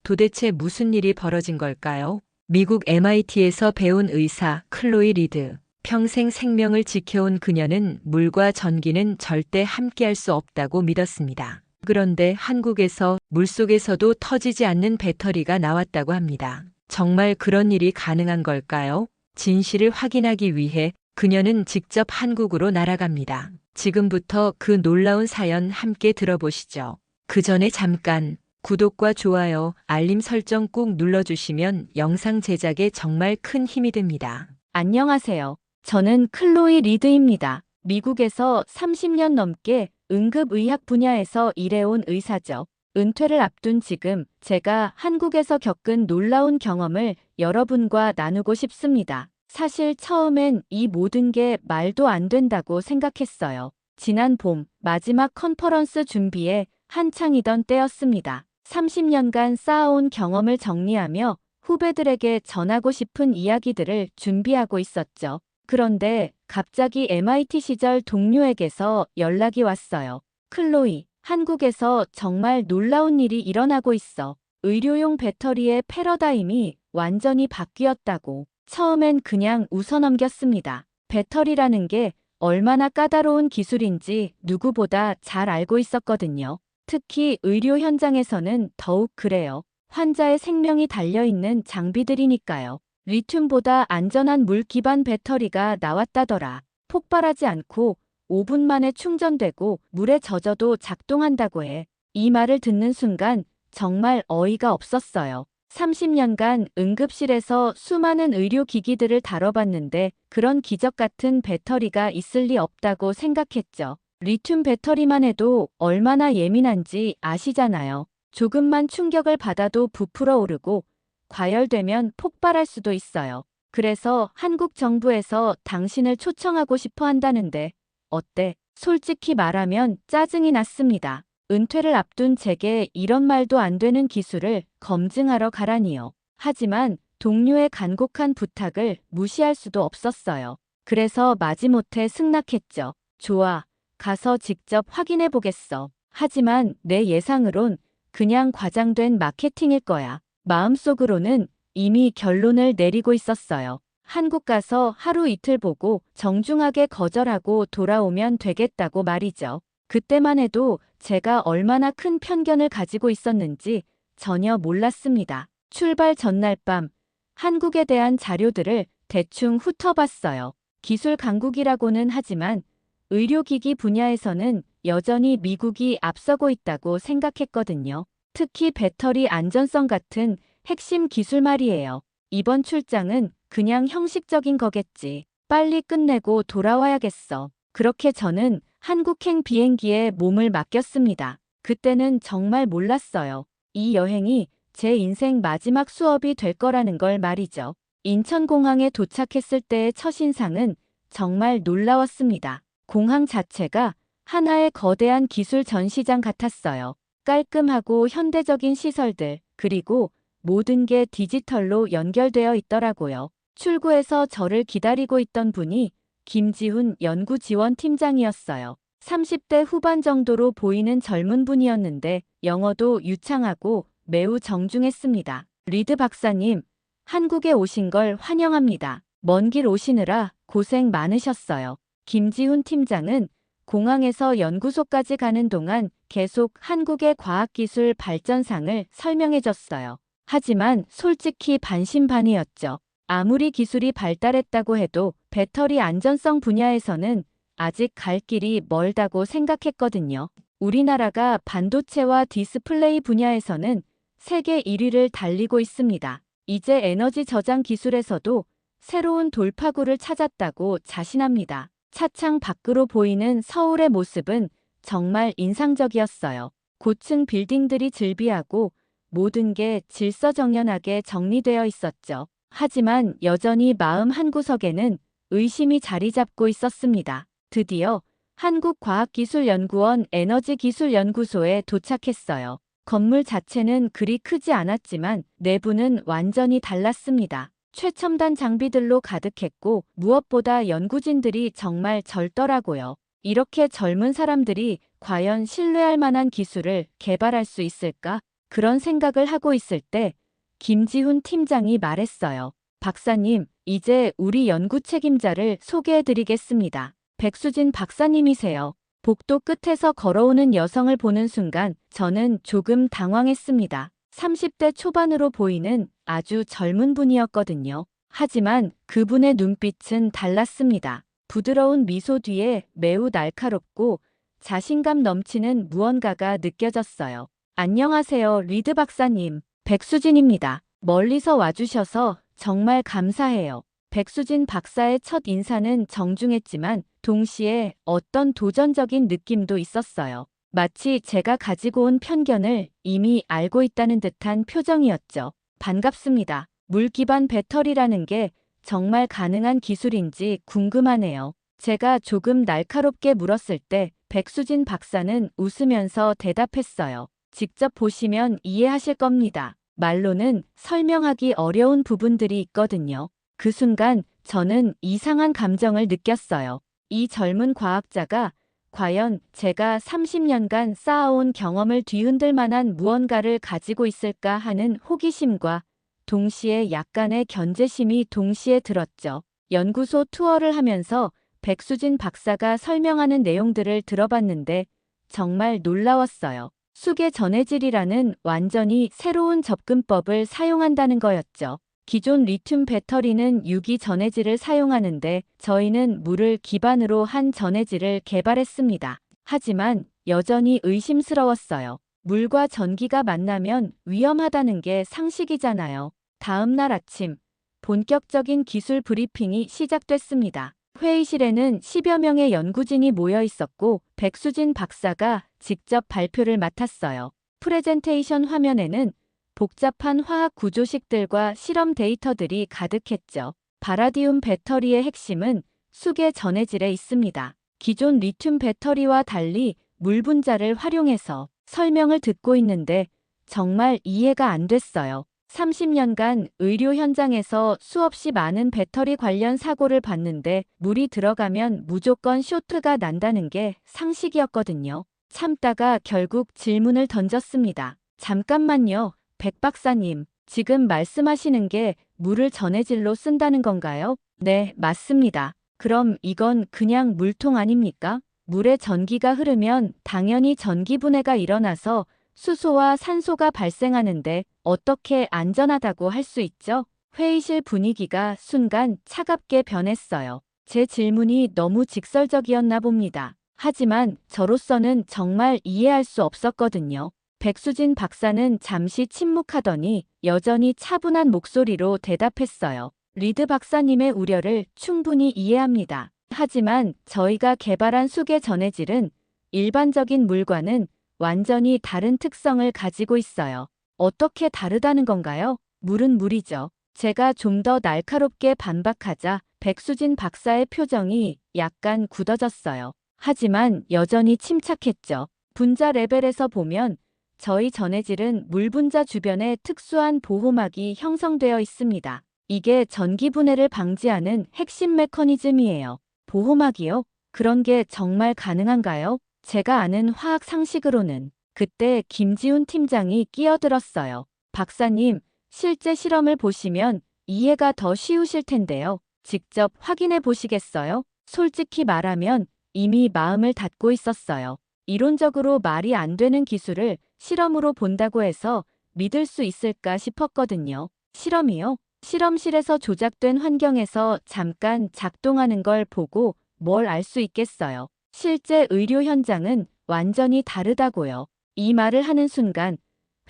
도대체 무슨 일이 벌어진 걸까요? 미국 MIT에서 배운 의사 클로이 리드. 평생 생명을 지켜온 그녀는 물과 전기는 절대 함께할 수 없다고 믿었습니다. 그런데 한국에서 물속에서도 터지지 않는 배터리가 나왔다고 합니다. 정말 그런 일이 가능한 걸까요? 진실을 확인하기 위해 그녀는 직접 한국으로 날아갑니다. 지금부터 그 놀라운 사연 함께 들어보시죠. 그 전에 잠깐 구독과 좋아요, 알림 설정 꾹 눌러주시면 영상 제작에 정말 큰 힘이 됩니다. 안녕하세요. 저는 클로이 리드입니다. 미국에서 30년 넘게 응급의학 분야에서 일해온 의사죠. 은퇴를 앞둔 지금 제가 한국에서 겪은 놀라운 경험을 여러분과 나누고 싶습니다. 사실 처음엔 이 모든 게 말도 안 된다고 생각했어요. 지난 봄 마지막 컨퍼런스 준비에 한창이던 때였습니다. 30년간 쌓아온 경험을 정리하며 후배들에게 전하고 싶은 이야기들을 준비하고 있었죠. 그런데 갑자기 MIT 시절 동료에게서 연락이 왔어요. 클로이, 한국에서 정말 놀라운 일이 일어나고 있어. 의료용 배터리의 패러다임이 완전히 바뀌었다고. 처음엔 그냥 웃어넘겼습니다. 배터리라는 게 얼마나 까다로운 기술인지 누구보다 잘 알고 있었거든요. 특히 의료 현장에서는 더욱 그래요. 환자의 생명이 달려있는 장비들이니까요. 리튬보다 안전한 물 기반 배터리가 나왔다더라. 폭발하지 않고 5분 만에 충전되고 물에 젖어도 작동한다고 해. 이 말을 듣는 순간 정말 어이가 없었어요. 30년간 응급실에서 수많은 의료기기들을 다뤄봤는데 그런 기적 같은 배터리가 있을 리 없다고 생각했죠. 리튬 배터리만 해도 얼마나 예민한지 아시잖아요. 조금만 충격을 받아도 부풀어 오르고 과열되면 폭발할 수도 있어요. 그래서 한국 정부에서 당신을 초청하고 싶어 한다는데 어때? 솔직히 말하면 짜증이 났습니다. 은퇴를 앞둔 제게 이런 말도 안 되는 기술을 검증하러 가라니요. 하지만 동료의 간곡한 부탁을 무시할 수도 없었어요. 그래서 마지못해 승낙했죠. 좋아. 가서 직접 확인해 보겠어. 하지만 내 예상으론 그냥 과장된 마케팅일 거야. 마음속으로는 이미 결론을 내리고 있었어요. 한국 가서 하루 이틀 보고 정중하게 거절하고 돌아오면 되겠다고 말이죠. 그때만 해도 제가 얼마나 큰 편견을 가지고 있었는지 전혀 몰랐습니다. 출발 전날 밤 한국에 대한 자료들을 대충 훑어봤어요. 기술 강국이라고는 하지만 의료기기 분야에서는 여전히 미국이 앞서고 있다고 생각했거든요. 특히 배터리 안전성 같은 핵심 기술 말이에요. 이번 출장은 그냥 형식적인 거겠지. 빨리 끝내고 돌아와야겠어. 그렇게 저는 한국행 비행기에 몸을 맡겼습니다. 그때는 정말 몰랐어요. 이 여행이 제 인생 마지막 수업이 될 거라는 걸 말이죠. 인천공항에 도착했을 때의 첫인상은 정말 놀라웠습니다. 공항 자체가 하나의 거대한 기술 전시장 같았어요. 깔끔하고 현대적인 시설들, 그리고 모든 게 디지털로 연결되어 있더라고요. 출구에서 저를 기다리고 있던 분이 김지훈 연구지원팀장이었어요. 30대 후반 정도로 보이는 젊은 분이었는데 영어도 유창하고 매우 정중했습니다. 리드 박사님, 한국에 오신 걸 환영합니다. 먼 길 오시느라 고생 많으셨어요. 김지훈 팀장은 공항에서 연구소까지 가는 동안 계속 한국의 과학기술 발전상을 설명해줬어요. 하지만 솔직히 반신반의였죠. 아무리 기술이 발달했다고 해도 배터리 안전성 분야에서는 아직 갈 길이 멀다고 생각했거든요. 우리나라가 반도체와 디스플레이 분야에서는 세계 1위를 달리고 있습니다. 이제 에너지 저장 기술에서도 새로운 돌파구를 찾았다고 자신합니다. 차창 밖으로 보이는 서울의 모습은 정말 인상적이었어요. 고층 빌딩들이 즐비하고 모든 게 질서정연하게 정리되어 있었죠. 하지만 여전히 마음 한구석에는 의심이 자리 잡고 있었습니다. 드디어 한국과학기술연구원 에너지기술연구소에 도착했어요. 건물 자체는 그리 크지 않았지만 내부는 완전히 달랐습니다. 최첨단 장비들로 가득했고 무엇보다 연구진들이 정말 젊더라고요. 이렇게 젊은 사람들이 과연 신뢰할 만한 기술을 개발할 수 있을까? 그런 생각을 하고 있을 때 김지훈 팀장이 말했어요. 박사님, 이제 우리 연구 책임자를 소개해드리겠습니다. 백수진 박사님이세요. 복도 끝에서 걸어오는 여성을 보는 순간 저는 조금 당황했습니다. 30대 초반으로 보이는 아주 젊은 분이었거든요. 하지만 그분의 눈빛은 달랐습니다. 부드러운 미소 뒤에 매우 날카롭고 자신감 넘치는 무언가가 느껴졌어요. 안녕하세요, 리드 박사님. 백수진입니다. 멀리서 와주셔서 정말 감사해요. 백수진 박사의 첫 인사는 정중했지만 동시에 어떤 도전적인 느낌도 있었어요. 마치 제가 가지고 온 편견을 이미 알고 있다는 듯한 표정이었죠. 반갑습니다. 물 기반 배터리라는 게 정말 가능한 기술인지 궁금하네요. 제가 조금 날카롭게 물었을 때 백수진 박사는 웃으면서 대답했어요. 직접 보시면 이해하실 겁니다. 말로는 설명하기 어려운 부분들이 있거든요. 그 순간 저는 이상한 감정을 느꼈어요. 이 젊은 과학자가 과연 제가 30년간 쌓아온 경험을 뒤흔들 만한 무언가를 가지고 있을까 하는 호기심과 동시에 약간의 견제심이 동시에 들었죠. 연구소 투어를 하면서 백수진 박사가 설명하는 내용들을 들어봤는데 정말 놀라웠어요. 수계 전해질이라는 완전히 새로운 접근법을 사용한다는 거였죠. 기존 리튬 배터리는 유기 전해질을 사용하는데 저희는 물을 기반으로 한 전해질을 개발했습니다. 하지만 여전히 의심스러웠어요. 물과 전기가 만나면 위험하다는 게 상식이잖아요. 다음 날 아침, 본격적인 기술 브리핑이 시작됐습니다. 회의실에는 10여 명의 연구진이 모여 있었고 백수진 박사가 직접 발표를 맡았어요. 프레젠테이션 화면에는 복잡한 화학 구조식들과 실험 데이터들이 가득했죠. 바라디움 배터리의 핵심은 수계 전해질에 있습니다. 기존 리튬 배터리와 달리 물 분자를 활용해서 설명을 듣고 있는데 정말 이해가 안 됐어요. 30년간 의료 현장에서 수없이 많은 배터리 관련 사고를 봤는데 물이 들어가면 무조건 쇼트가 난다는 게 상식이었거든요. 참다가 결국 질문을 던졌습니다. 잠깐만요, 백 박사님. 지금 말씀하시는 게 물을 전해질로 쓴다는 건가요? 네, 맞습니다. 그럼 이건 그냥 물통 아닙니까? 물에 전기가 흐르면 당연히 전기 분해가 일어나서 수소와 산소가 발생하는데 어떻게 안전하다고 할 수 있죠? 회의실 분위기가 순간 차갑게 변했어요. 제 질문이 너무 직설적이었나 봅니다. 하지만 저로서는 정말 이해할 수 없었거든요. 백수진 박사는 잠시 침묵하더니 여전히 차분한 목소리로 대답했어요. 리드 박사님의 우려를 충분히 이해합니다. 하지만 저희가 개발한 수계 전해질은 일반적인 물과는 완전히 다른 특성을 가지고 있어요. 어떻게 다르다는 건가요? 물은 물이죠. 제가 좀 더 날카롭게 반박하자 백수진 박사의 표정이 약간 굳어졌어요. 하지만 여전히 침착했죠. 분자 레벨에서 보면 저희 전해질은 물 분자 주변에 특수한 보호막이 형성되어 있습니다. 이게 전기 분해를 방지하는 핵심 메커니즘이에요. 보호막이요? 그런 게 정말 가능한가요? 제가 아는 화학 상식으로는. 그때 김지훈 팀장이 끼어들었어요. 박사님, 실제 실험을 보시면 이해가 더 쉬우실 텐데요. 직접 확인해 보시겠어요? 솔직히 말하면 이미 마음을 닫고 있었어요. 이론적으로 말이 안 되는 기술을 실험으로 본다고 해서 믿을 수 있을까 싶었거든요. 실험이요? 실험실에서 조작된 환경에서 잠깐 작동하는 걸 보고 뭘 알 수 있겠어요. 실제 의료 현장은 완전히 다르다고요. 이 말을 하는 순간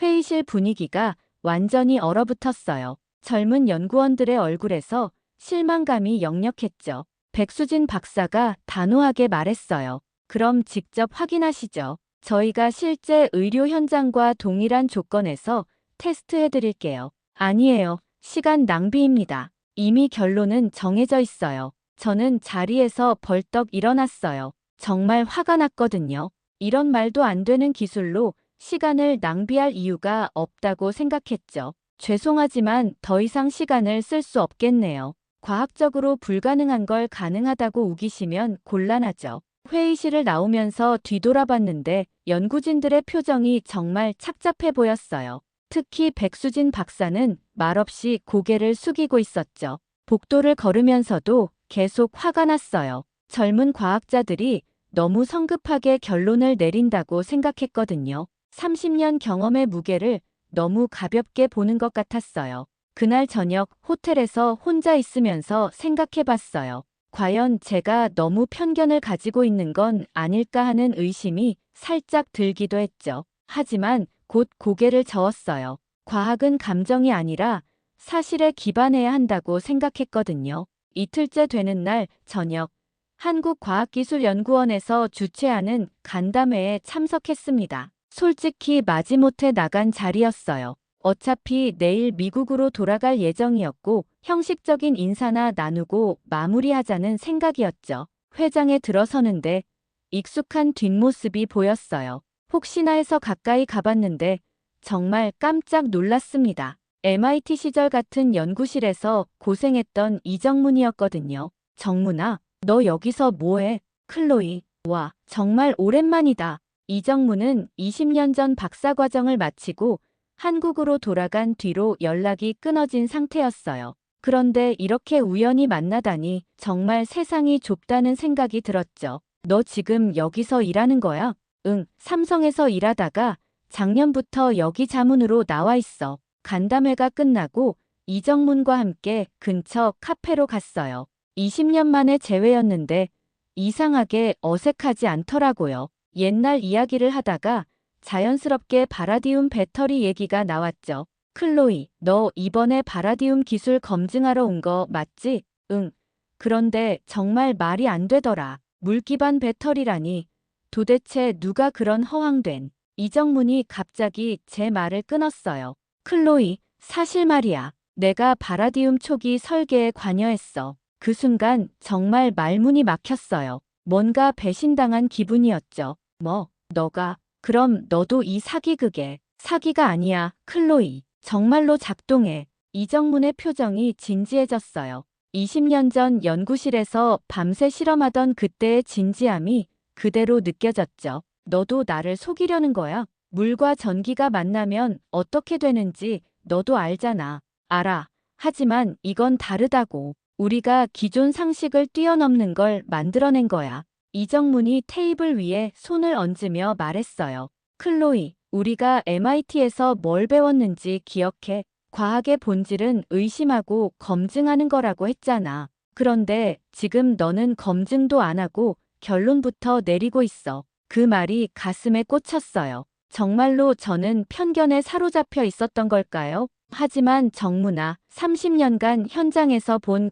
회의실 분위기가 완전히 얼어붙었어요. 젊은 연구원들의 얼굴에서 실망감이 역력했죠. 백수진 박사가 단호하게 말했어요. 그럼 직접 확인하시죠. 저희가 실제 의료 현장과 동일한 조건에서 테스트해 드릴게요. 아니에요. 시간 낭비입니다. 이미 결론은 정해져 있어요. 저는 자리에서 벌떡 일어났어요. 정말 화가 났거든요. 이런 말도 안 되는 기술로 시간을 낭비할 이유가 없다고 생각했죠. 죄송하지만 더 이상 시간을 쓸 수 없겠네요. 과학적으로 불가능한 걸 가능하다고 우기시면 곤란하죠. 회의실을 나오면서 뒤돌아봤는데 연구진들의 표정이 정말 착잡해 보였어요. 특히 백수진 박사는 말없이 고개를 숙이고 있었죠. 복도를 걸으면서도 계속 화가 났어요. 젊은 과학자들이 너무 성급하게 결론을 내린다고 생각했거든요. 30년 경험의 무게를 너무 가볍게 보는 것 같았어요. 그날 저녁 호텔에서 혼자 있으면서 생각해봤어요. 과연 제가 너무 편견을 가지고 있는 건 아닐까 하는 의심이 살짝 들기도 했죠. 하지만 곧 고개를 저었어요. 과학은 감정이 아니라 사실에 기반해야 한다고 생각했거든요. 이틀째 되는 날 저녁, 한국과학기술연구원에서 주최하는 간담회에 참석했습니다. 솔직히 마지못해 나간 자리였어요. 어차피 내일 미국으로 돌아갈 예정이었고 형식적인 인사나 나누고 마무리하자는 생각이었죠. 회장에 들어서는데 익숙한 뒷모습이 보였어요. 혹시나 해서 가까이 가봤는데 정말 깜짝 놀랐습니다. MIT 시절 같은 연구실에서 고생했던 이정문이었거든요. 정문아, 너 여기서 뭐해? 클로이, 와, 정말 오랜만이다. 이정문은 20년 전 박사과정을 마치고 한국으로 돌아간 뒤로 연락이 끊어진 상태였어요. 그런데 이렇게 우연히 만나다니 정말 세상이 좁다는 생각이 들었죠. 너 지금 여기서 일하는 거야? 응, 삼성에서 일하다가 작년부터 여기 자문으로 나와 있어. 간담회가 끝나고 이정문과 함께 근처 카페로 갔어요. 20년 만에 재회였는데 이상하게 어색하지 않더라고요. 옛날 이야기를 하다가 자연스럽게 바라디움 배터리 얘기가 나왔죠. 클로이, 너 이번에 바라디움 기술 검증하러 온 거 맞지? 응. 그런데 정말 말이 안 되더라. 물기반 배터리라니. 도대체 누가 그런 허황된. 이정문이 갑자기 제 말을 끊었어요. 클로이, 사실 말이야. 내가 바라디움 초기 설계에 관여했어. 그 순간 정말 말문이 막혔어요. 뭔가 배신당한 기분이었죠. 뭐, 너가, 그럼 너도 이 사기극에. 사기가 아니야, 클로이. 정말로 작동해. 이정문의 표정이 진지해졌어요. 20년 전 연구실에서 밤새 실험하던 그때의 진지함이 그대로 느껴졌죠. 너도 나를 속이려는 거야? 물과 전기가 만나면 어떻게 되는지 너도 알잖아. 알아. 하지만 이건 다르다고. 우리가 기존 상식을 뛰어넘는 걸 만들어낸 거야. 이정문이 테이블 위에 손을 얹으며 말했어요. 클로이, 우리가 MIT에서 뭘 배웠는지 기억해. 과학의 본질은 의심하고 검증하는 거라고 했잖아. 그런데 지금 너는 검증도 안 하고 결론부터 내리고 있어. 그 말이 가슴에 꽂혔어요. 정말로 저는 편견에 사로잡혀 있었던 걸까요? 하지만 정문아, 30년간 현장에서 본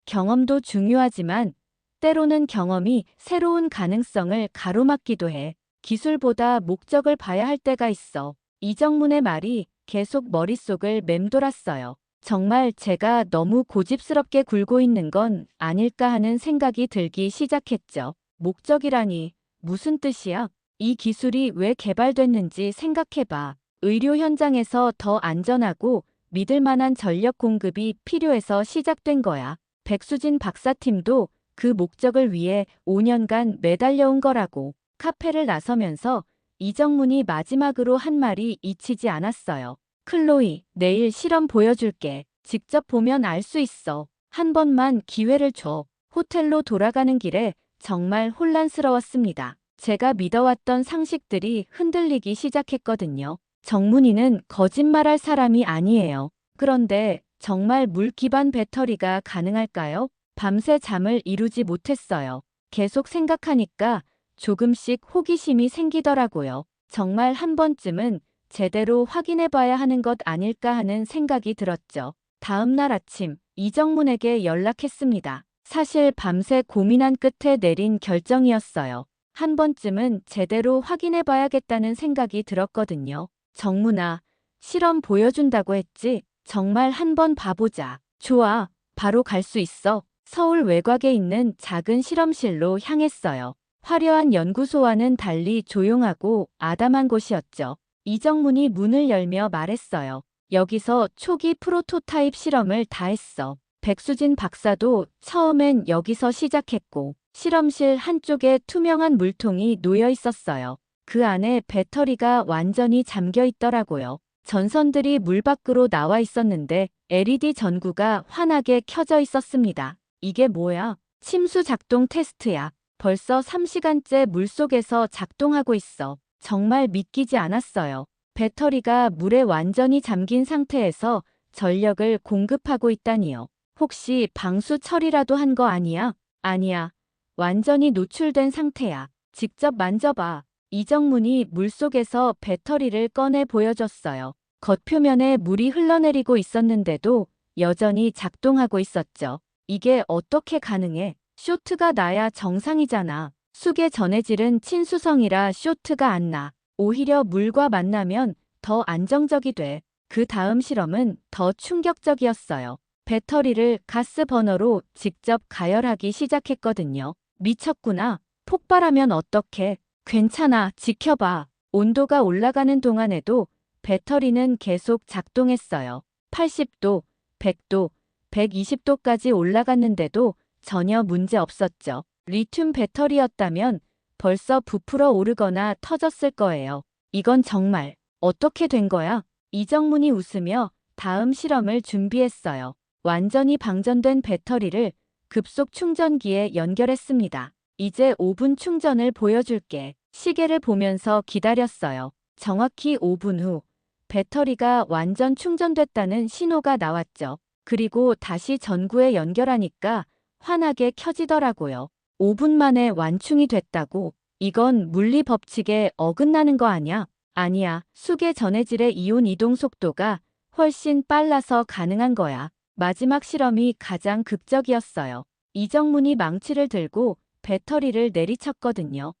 경험도 중요하지만 때로는 경험이 새로운 가능성을 가로막기도 해. 기술보다 목적을 봐야 할 때가 있어. 이정문의 말이 계속 머릿속을 맴돌았어요. 정말 제가 너무 고집스럽게 굴고 있는 건 아닐까 하는 생각이 들기 시작했죠. 목적이라니 무슨 뜻이야? 이 기술이 왜 개발됐는지 생각해봐. 의료 현장에서 더 안전하고 믿을 만한 전력 공급이 필요해서 시작된 거야. 백수진 박사팀도 그 목적을 위해 5년간 매달려온 거라고. 카페를 나서면서 이정문이 마지막으로 한 말이 잊히지 않았어요. 클로이, 내일 실험 보여줄게. 직접 보면 알 수 있어. 한 번만 기회를 줘. 호텔로 돌아가는 길에 정말 혼란스러웠습니다. 제가 믿어왔던 상식들이 흔들리기 시작했거든요. 정문이는 거짓말할 사람이 아니에요. 그런데 정말 물 기반 배터리가 가능할까요? 밤새 잠을 이루지 못했어요. 계속 생각하니까 조금씩 호기심이 생기더라고요. 정말 한 번쯤은 제대로 확인해봐야 하는 것 아닐까 하는 생각이 들었죠. 다음 날 아침 이정문에게 연락했습니다. 사실 밤새 고민한 끝에 내린 결정이었어요. 한 번쯤은 제대로 확인해봐야겠다는 생각이 들었거든요. 정문아, 실험 보여준다고 했지? 정말 한번 봐보자. 좋아, 바로 갈 수 있어. 서울 외곽에 있는 작은 실험실로 향했어요. 화려한 연구소와는 달리 조용하고 아담한 곳이었죠. 이정문이 문을 열며 말했어요. 여기서 초기 프로토타입 실험을 다 했어. 백수진 박사도 처음엔 여기서 시작했고 실험실 한쪽에 투명한 물통이 놓여 있었어요. 그 안에 배터리가 완전히 잠겨 있더라고요. 전선들이 물 밖으로 나와 있었는데 LED 전구가 환하게 켜져 있었습니다. 이게 뭐야? 침수 작동 테스트야. 벌써 3시간째 물속에서 작동하고 있어. 정말 믿기지 않았어요. 배터리가 물에 완전히 잠긴 상태에서 전력을 공급하고 있다니요. 혹시 방수 처리라도 한 거 아니야? 아니야. 완전히 노출된 상태야. 직접 만져봐. 이정문이 물속에서 배터리를 꺼내 보여줬어요. 겉표면에 물이 흘러내리고 있었는데도 여전히 작동하고 있었죠. 이게 어떻게 가능해? 쇼트가 나야 정상이잖아. 수계 전해질은 친수성이라 쇼트가 안 나. 오히려 물과 만나면 더 안정적이 돼. 그 다음 실험은 더 충격적이었어요. 배터리를 가스 버너로 직접 가열하기 시작했거든요. 미쳤구나. 폭발하면 어떡해. 괜찮아. 지켜봐. 온도가 올라가는 동안에도 배터리는 계속 작동했어요. 80도, 100도, 120도까지 올라갔는데도 전혀 문제 없었죠. 리튬 배터리였다면 벌써 부풀어 오르거나 터졌을 거예요. 이건 정말 어떻게 된 거야? 이정문이 웃으며 다음 실험을 준비했어요. 완전히 방전된 배터리를 급속 충전기에 연결했습니다. 이제 5분 충전을 보여줄게. 시계를 보면서 기다렸어요. 정확히 5분 후 배터리가 완전 충전됐다는 신호가 나왔죠. 그리고 다시 전구에 연결하니까 환하게 켜지더라고요. 5분 만에 완충이 됐다고? 이건 물리 법칙에 어긋나는 거 아냐? 아니야. 수계 전해질의 이온 이동 속도가 훨씬 빨라서 가능한 거야. 마지막 실험이 가장 극적이었어요. 이정문이 망치를 들고 배터리를 내리쳤거든요.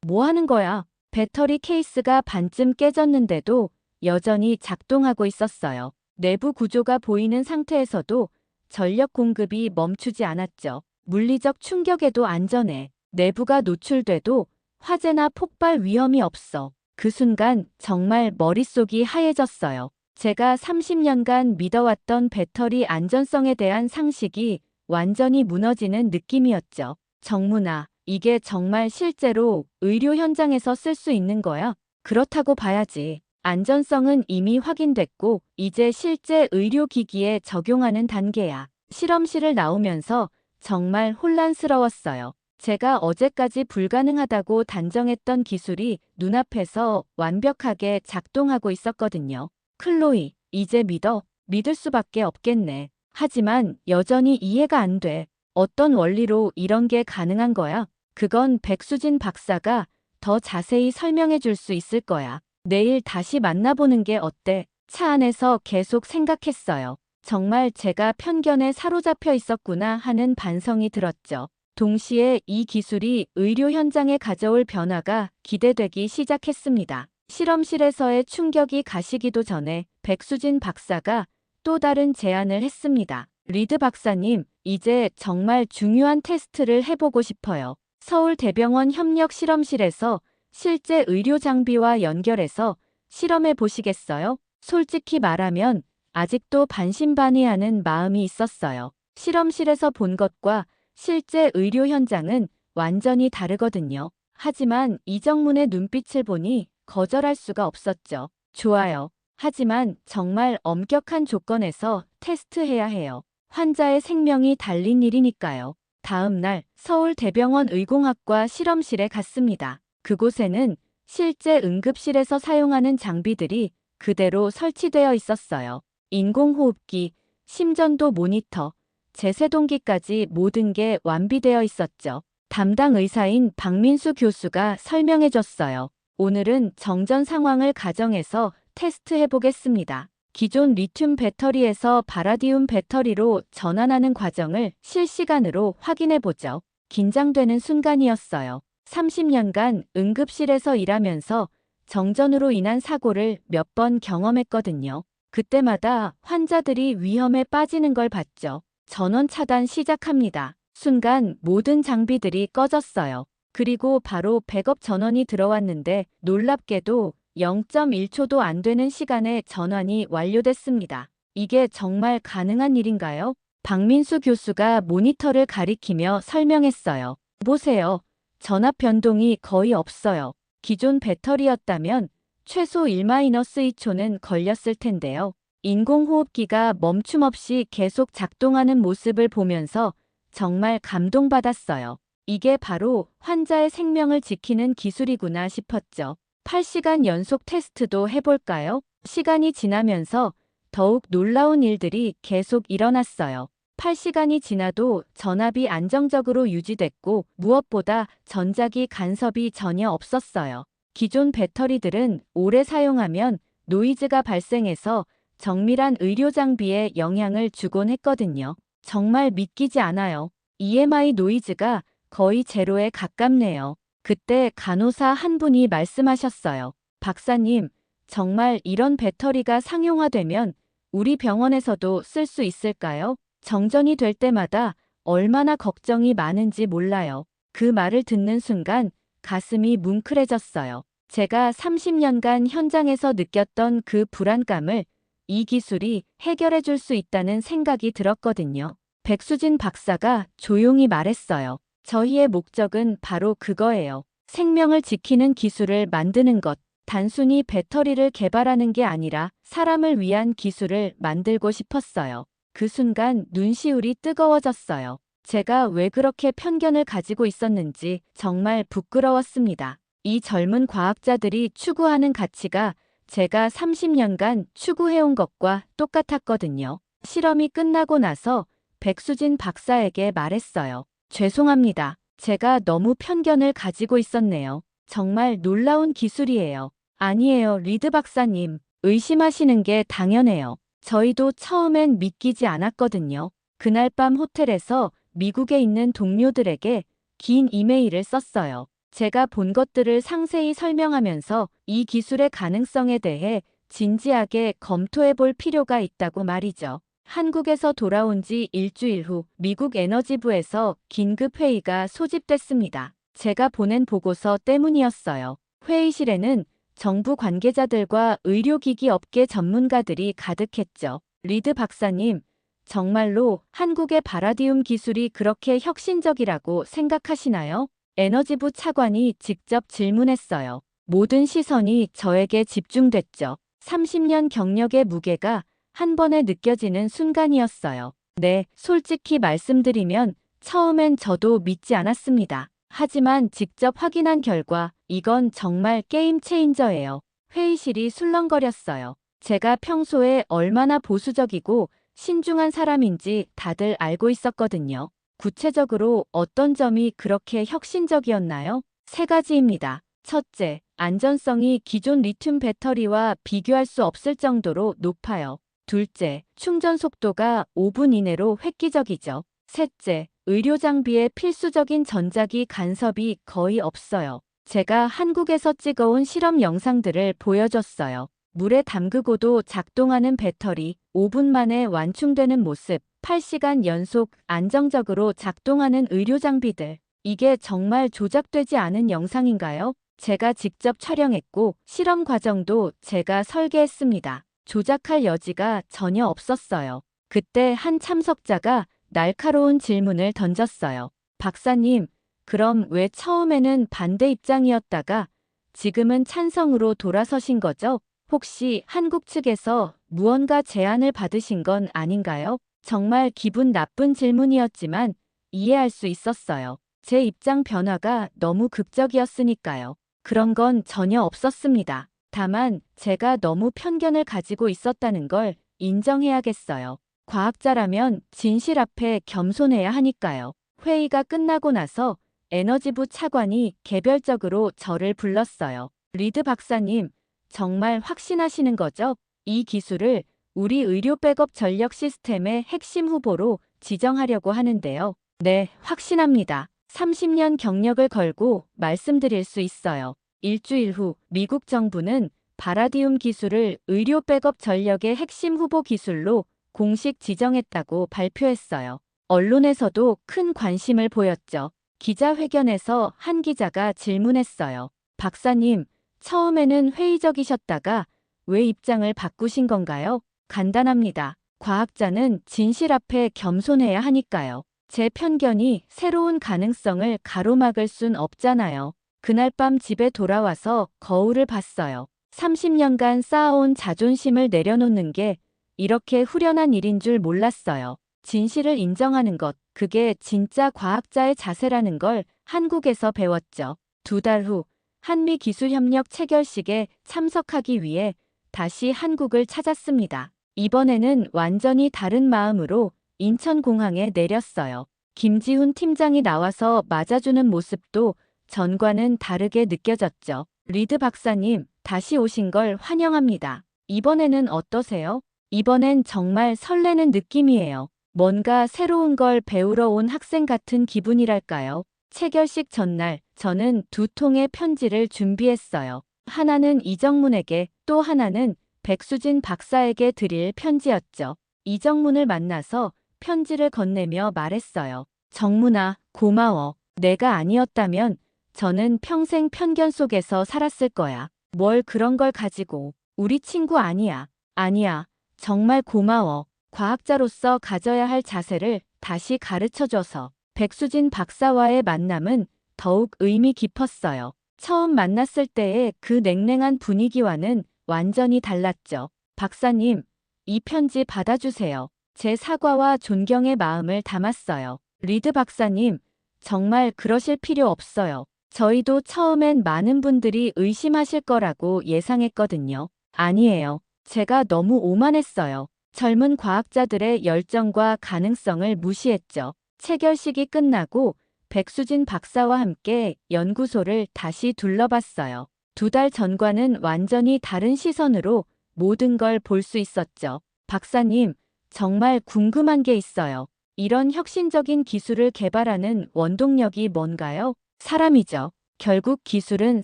뭐 하는 거야? 배터리 케이스가 반쯤 깨졌는데도 여전히 작동하고 있었어요. 내부 구조가 보이는 상태에서도 전력 공급이 멈추지 않았죠. 물리적 충격에도 안전해. 내부가 노출돼도 화재나 폭발 위험이 없어. 그 순간 정말 머릿속이 하얘졌어요. 제가 30년간 믿어왔던 배터리 안전성에 대한 상식이 완전히 무너지는 느낌이었죠. 정문아, 이게 정말 실제로 의료 현장에서 쓸 수 있는 거야? 그렇다고 봐야지. 안전성은 이미 확인됐고 이제 실제 의료기기에 적용하는 단계야. 실험실을 나오면서 정말 혼란스러웠어요. 제가 어제까지 불가능하다고 단정했던 기술이 눈앞에서 완벽하게 작동하고 있었거든요. 클로이, 이제 믿어. 믿을 수밖에 없겠네. 하지만 여전히 이해가 안 돼. 어떤 원리로 이런 게 가능한 거야? 그건 백수진 박사가 더 자세히 설명해 줄 수 있을 거야. 내일 다시 만나보는 게 어때? 차 안에서 계속 생각했어요. 정말 제가 편견에 사로잡혀 있었구나 하는 반성이 들었죠. 동시에 이 기술이 의료 현장에 가져올 변화가 기대되기 시작했습니다. 실험실에서의 충격이 가시기도 전에 백수진 박사가 또 다른 제안을 했습니다. 리드 박사님, 이제 정말 중요한 테스트를 해보고 싶어요. 서울대병원 협력 실험실에서 실제 의료 장비와 연결해서 실험해 보시겠어요? 솔직히 말하면 아직도 반신반의하는 마음이 있었어요. 실험실에서 본 것과 실제 의료 현장은 완전히 다르거든요. 하지만 이정문의 눈빛을 보니 거절할 수가 없었죠. 좋아요. 하지만 정말 엄격한 조건에서 테스트해야 해요. 환자의 생명이 달린 일이니까요. 다음 날 서울대병원 의공학과 실험실에 갔습니다. 그곳에는 실제 응급실에서 사용하는 장비들이 그대로 설치되어 있었어요. 인공호흡기, 심전도 모니터, 제세동기까지 모든 게 완비되어 있었죠. 담당 의사인 박민수 교수가 설명해 줬어요. 오늘은 정전 상황을 가정해서 테스트해 보겠습니다. 기존 리튬 배터리에서 바라디움 배터리로 전환하는 과정을 실시간으로 확인해 보죠. 긴장되는 순간이었어요. 30년간 응급실에서 일하면서 정전으로 인한 사고를 몇 번 경험했거든요. 그때마다 환자들이 위험에 빠지는 걸 봤죠. 전원 차단 시작합니다. 순간 모든 장비들이 꺼졌어요. 그리고 바로 백업 전원이 들어왔는데 놀랍게도 0.1초도 안 되는 시간에 전환이 완료됐습니다. 이게 정말 가능한 일인가요? 박민수 교수가 모니터를 가리키며 설명했어요. 보세요. 전압 변동이 거의 없어요. 기존 배터리였다면 최소 1-2초는 걸렸을 텐데요. 인공호흡기가 멈춤 없이 계속 작동하는 모습을 보면서 정말 감동받았어요. 이게 바로 환자의 생명을 지키는 기술이구나 싶었죠. 8시간 연속 테스트도 해볼까요? 시간이 지나면서 더욱 놀라운 일들이 계속 일어났어요. 8시간이 지나도 전압이 안정적으로 유지됐고 무엇보다 전자기 간섭이 전혀 없었어요. 기존 배터리들은 오래 사용하면 노이즈가 발생해서 정밀한 의료 장비에 영향을 주곤 했거든요. 정말 믿기지 않아요. EMI 노이즈가 거의 제로에 가깝네요. 그때 간호사 한 분이 말씀하셨어요. 박사님, 정말 이런 배터리가 상용화되면 우리 병원에서도 쓸 수 있을까요? 정전이 될 때마다 얼마나 걱정이 많은지 몰라요. 그 말을 듣는 순간 가슴이 뭉클해졌어요. 제가 30년간 현장에서 느꼈던 그 불안감을 이 기술이 해결해 줄 수 있다는 생각이 들었거든요. 백수진 박사가 조용히 말했어요. 저희의 목적은 바로 그거예요. 생명을 지키는 기술을 만드는 것. 단순히 배터리를 개발하는 게 아니라 사람을 위한 기술을 만들고 싶었어요. 그 순간 눈시울이 뜨거워졌어요. 제가 왜 그렇게 편견을 가지고 있었는지 정말 부끄러웠습니다. 이 젊은 과학자들이 추구하는 가치가 제가 30년간 추구해온 것과 똑같았거든요. 실험이 끝나고 나서 백수진 박사에게 말했어요. 죄송합니다. 제가 너무 편견을 가지고 있었네요. 정말 놀라운 기술이에요. 아니에요, 리드 박사님. 의심하시는 게 당연해요. 저희도 처음엔 믿기지 않았거든요. 그날 밤 호텔에서 미국에 있는 동료들에게 긴 이메일을 썼어요. 제가 본 것들을 상세히 설명하면서 이 기술의 가능성에 대해 진지하게 검토해 볼 필요가 있다고 말이죠. 한국에서 돌아온 지 일주일 후 미국 에너지부에서 긴급 회의가 소집됐습니다. 제가 보낸 보고서 때문이었어요. 회의실에는 정부 관계자들과 의료기기 업계 전문가들이 가득했죠. 리드 박사님, 정말로 한국의 바라디움 기술이 그렇게 혁신적이라고 생각하시나요? 에너지부 차관이 직접 질문했어요. 모든 시선이 저에게 집중됐죠. 30년 경력의 무게가 한 번에 느껴지는 순간이었어요. 네, 솔직히 말씀드리면 처음엔 저도 믿지 않았습니다. 하지만 직접 확인한 결과 이건 정말 게임 체인저예요. 회의실이 술렁거렸어요. 제가 평소에 얼마나 보수적이고 신중한 사람인지 다들 알고 있었거든요. 구체적으로 어떤 점이 그렇게 혁신적이었나요? 세 가지입니다. 첫째, 안전성이 기존 리튬 배터리와 비교할 수 없을 정도로 높아요. 둘째, 충전 속도가 5분 이내로 획기적이죠. 셋째, 의료 장비에 필수적인 전자기 간섭이 거의 없어요. 제가 한국에서 찍어온 실험 영상들을 보여줬어요. 물에 담그고도 작동하는 배터리, 5분 만에 완충되는 모습, 8시간 연속 안정적으로 작동하는 의료 장비들. 이게 정말 조작되지 않은 영상인가요? 제가 직접 촬영했고 실험 과정도 제가 설계했습니다. 조작할 여지가 전혀 없었어요. 그때 한 참석자가 날카로운 질문을 던졌어요. 박사님, 그럼 왜 처음에는 반대 입장이었다가 지금은 찬성으로 돌아서신 거죠? 혹시 한국 측에서 무언가 제안을 받으신 건 아닌가요? 정말 기분 나쁜 질문이었지만 이해할 수 있었어요. 제 입장 변화가 너무 극적이었으니까요. 그런 건 전혀 없었습니다. 다만 제가 너무 편견을 가지고 있었다는 걸 인정해야겠어요. 과학자라면 진실 앞에 겸손해야 하니까요. 회의가 끝나고 나서 에너지부 차관이 개별적으로 저를 불렀어요. 리드 박사님, 정말 확신하시는 거죠? 이 기술을 우리 의료 백업 전력 시스템의 핵심 후보로 지정하려고 하는데요. 네, 확신합니다. 30년 경력을 걸고 말씀드릴 수 있어요. 일주일 후 미국 정부는 바라디움 기술을 의료 백업 전력의 핵심 후보 기술로 공식 지정했다고 발표했어요. 언론에서도 큰 관심을 보였죠. 기자회견에서 한 기자가 질문했어요. 박사님, 처음에는 회의적이셨다가 왜 입장을 바꾸신 건가요? 간단합니다. 과학자는 진실 앞에 겸손해야 하니까요. 제 편견이 새로운 가능성을 가로막을 순 없잖아요. 그날 밤 집에 돌아와서 거울을 봤어요. 30년간 쌓아온 자존심을 내려놓는 게 이렇게 후련한 일인 줄 몰랐어요. 진실을 인정하는 것, 그게 진짜 과학자의 자세라는 걸 한국에서 배웠죠. 2달 후 한미기술협력 체결식에 참석하기 위해 다시 한국을 찾았습니다. 이번에는 완전히 다른 마음으로 인천공항에 내렸어요. 김지훈 팀장이 나와서 맞아주는 모습도 전과는 다르게 느껴졌죠. 리드 박사님, 다시 오신 걸 환영합니다. 이번에는 어떠세요? 이번엔 정말 설레는 느낌이에요. 뭔가 새로운 걸 배우러 온 학생 같은 기분이랄까요? 체결식 전날, 저는 2통의 편지를 준비했어요. 하나는 이정문에게, 또 하나는 백수진 박사에게 드릴 편지였죠. 이정문을 만나서 편지를 건네며 말했어요. 정문아, 고마워. 내가 아니었다면 저는 평생 편견 속에서 살았을 거야. 뭘 그런 걸 가지고. 우리 친구 아니야. 아니야. 정말 고마워. 과학자로서 가져야 할 자세를 다시 가르쳐줘서. 백수진 박사와의 만남은 더욱 의미 깊었어요. 처음 만났을 때의 그 냉랭한 분위기와는 완전히 달랐죠. 박사님, 이 편지 받아주세요. 제 사과와 존경의 마음을 담았어요. 리드 박사님, 정말 그러실 필요 없어요. 저희도 처음엔 많은 분들이 의심하실 거라고 예상했거든요. 아니에요. 제가 너무 오만했어요. 젊은 과학자들의 열정과 가능성을 무시했죠. 체결식이 끝나고 백수진 박사와 함께 연구소를 다시 둘러봤어요. 2달 전과는 완전히 다른 시선으로 모든 걸 볼 수 있었죠. 박사님, 정말 궁금한 게 있어요. 이런 혁신적인 기술을 개발하는 원동력이 뭔가요? 사람이죠. 결국 기술은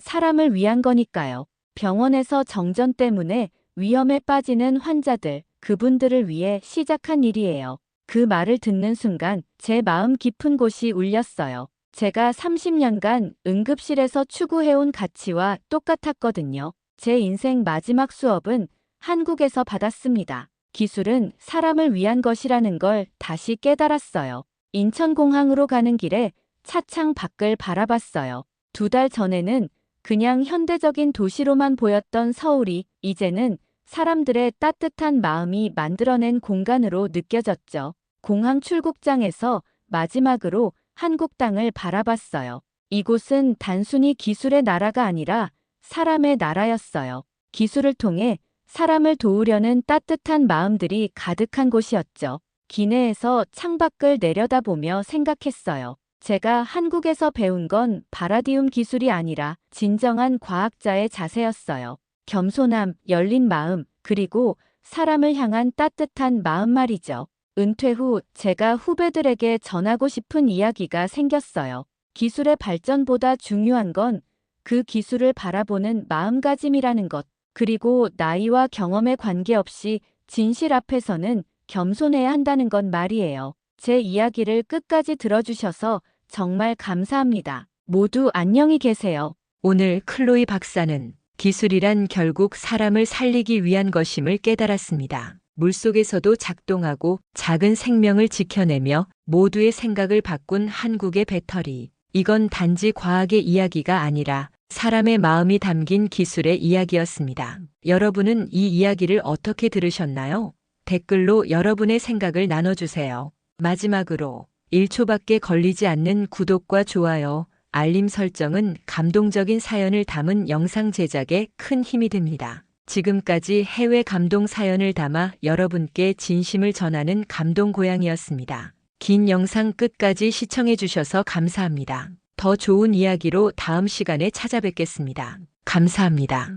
사람을 위한 거니까요. 병원에서 정전 때문에 위험에 빠지는 환자들, 그분들을 위해 시작한 일이에요. 그 말을 듣는 순간 제 마음 깊은 곳이 울렸어요. 제가 30년간 응급실에서 추구해온 가치와 똑같았거든요. 제 인생 마지막 수업은 한국에서 받았습니다. 기술은 사람을 위한 것이라는 걸 다시 깨달았어요. 인천공항으로 가는 길에 차창 밖을 바라봤어요. 2달 전에는 그냥 현대적인 도시로만 보였던 서울이 이제는 사람들의 따뜻한 마음이 만들어낸 공간으로 느껴졌죠. 공항 출국장에서 마지막으로 한국 땅을 바라봤어요. 이곳은 단순히 기술의 나라가 아니라 사람의 나라였어요. 기술을 통해 사람을 도우려는 따뜻한 마음들이 가득한 곳이었죠. 기내에서 창밖을 내려다보며 생각했어요. 제가 한국에서 배운 건 바라디움 기술이 아니라 진정한 과학자의 자세였어요. 겸손함, 열린 마음, 그리고 사람을 향한 따뜻한 마음 말이죠. 은퇴 후 제가 후배들에게 전하고 싶은 이야기가 생겼어요. 기술의 발전보다 중요한 건 그 기술을 바라보는 마음가짐이라는 것, 그리고 나이와 경험에 관계없이 진실 앞에서는 겸손해야 한다는 건 말이에요. 제 이야기를 끝까지 들어주셔서 정말 감사합니다. 모두 안녕히 계세요. 오늘 클로이 박사는 기술이란 결국 사람을 살리기 위한 것임을 깨달았습니다. 물속에서도 작동하고 작은 생명을 지켜내며 모두의 생각을 바꾼 한국의 배터리. 이건 단지 과학의 이야기가 아니라 사람의 마음이 담긴 기술의 이야기였습니다. 여러분은 이 이야기를 어떻게 들으셨나요? 댓글로 여러분의 생각을 나눠주세요. 마지막으로 1초밖에 걸리지 않는 구독과 좋아요, 알림 설정은 감동적인 사연을 담은 영상 제작에 큰 힘이 됩니다. 지금까지 해외 감동 사연을 담아 여러분께 진심을 전하는 감동고양이였습니다. 긴 영상 끝까지 시청해 주셔서 감사합니다. 더 좋은 이야기로 다음 시간에 찾아뵙겠습니다. 감사합니다.